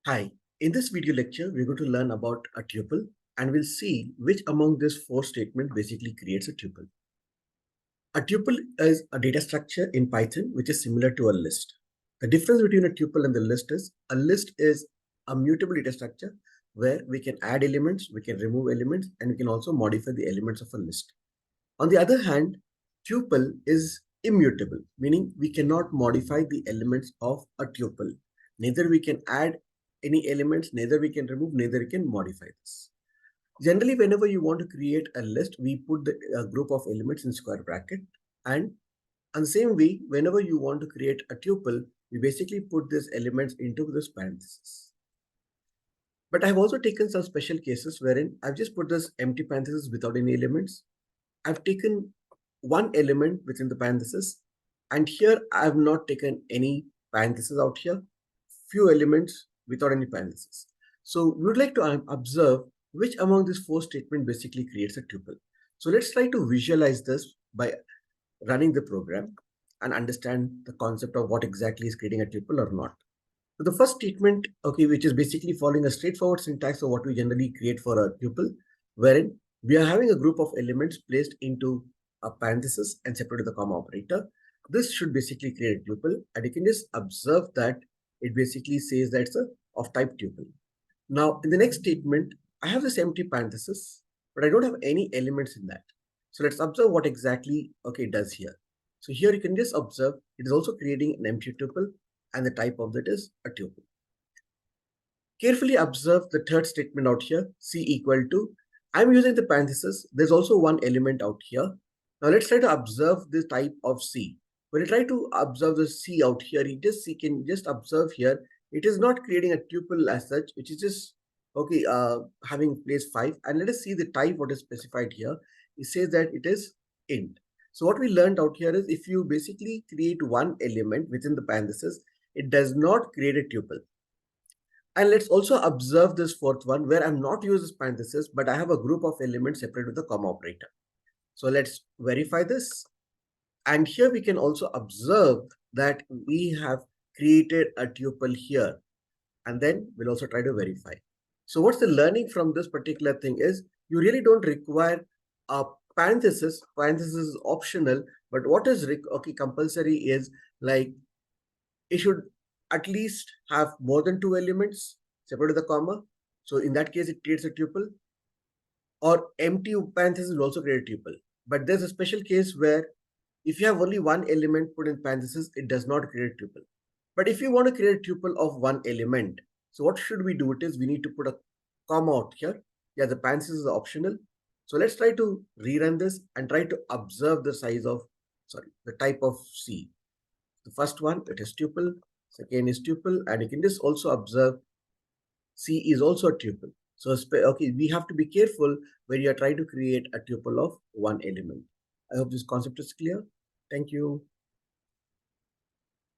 Hi, in this video lecture, we're going to learn about a tuple and we'll see which among these four statements basically creates a tuple. A tuple is a data structure in Python which is similar to a list. The difference between a tuple and the list is a list is a mutable data structure where we can add elements, we can remove elements, and we can also modify the elements of a list. On the other hand, tuple is immutable, meaning we cannot modify the elements of a tuple. Neither we can add any elements, neither we can remove, neither we can modify this. Generally, whenever you want to create a list, we put the group of elements in square bracket. And on the same way, whenever you want to create a tuple, we basically put these elements into this parenthesis. But I've also taken some special cases wherein I've just put this empty parenthesis without any elements. I've taken one element within the parenthesis, and here I have not taken any parenthesis out here, few elements without any parenthesis. So we would like to observe which among these four statements basically creates a tuple. So let's try to visualize this by running the program and understand the concept of what exactly is creating a tuple or not. So the first statement, okay, which is basically following a straightforward syntax of what we generally create for a tuple, wherein we are having a group of elements placed into a parenthesis and separated with the comma operator. This should basically create a tuple, and you can just observe that it basically says that it's of type tuple. Now, in the next statement, I have this empty parenthesis, but I don't have any elements in that. So let's observe what exactly it does here. So here you can just observe it is also creating an empty tuple, and the type of that is a tuple. Carefully observe the third statement out here, C equal to. I'm using the parenthesis. There's also one element out here. Now let's try to observe the type of C. When you try to observe the C out here, you can just observe here. It is not creating a tuple as such, which is just having place 5. And let us see the type what is specified here. It says that it is int. So what we learned out here is if you basically create one element within the parenthesis, it does not create a tuple. And let's also observe this fourth one where I'm not using this parenthesis, but I have a group of elements separated with the comma operator. So let's verify this. And here we can also observe that we have created a tuple here. And then we'll also try to verify. So what's the learning from this particular thing is you really don't require a parenthesis. Parenthesis is optional, but what is compulsory is like it should at least have more than 2 elements separated with a comma. So in that case, it creates a tuple. Or empty parenthesis will also create a tuple. But there's a special case where if you have only one element put in parenthesis, it does not create a tuple. But if you want to create a tuple of one element, so what should we do? It is we need to put a comma out here. Yeah, the parenthesis is optional. So let's try to rerun this and try to observe the the type of C. The first one, it is tuple. Second is tuple, and you can just also observe C is also a tuple. So we have to be careful when you are trying to create a tuple of one element. I hope this concept is clear. Thank you.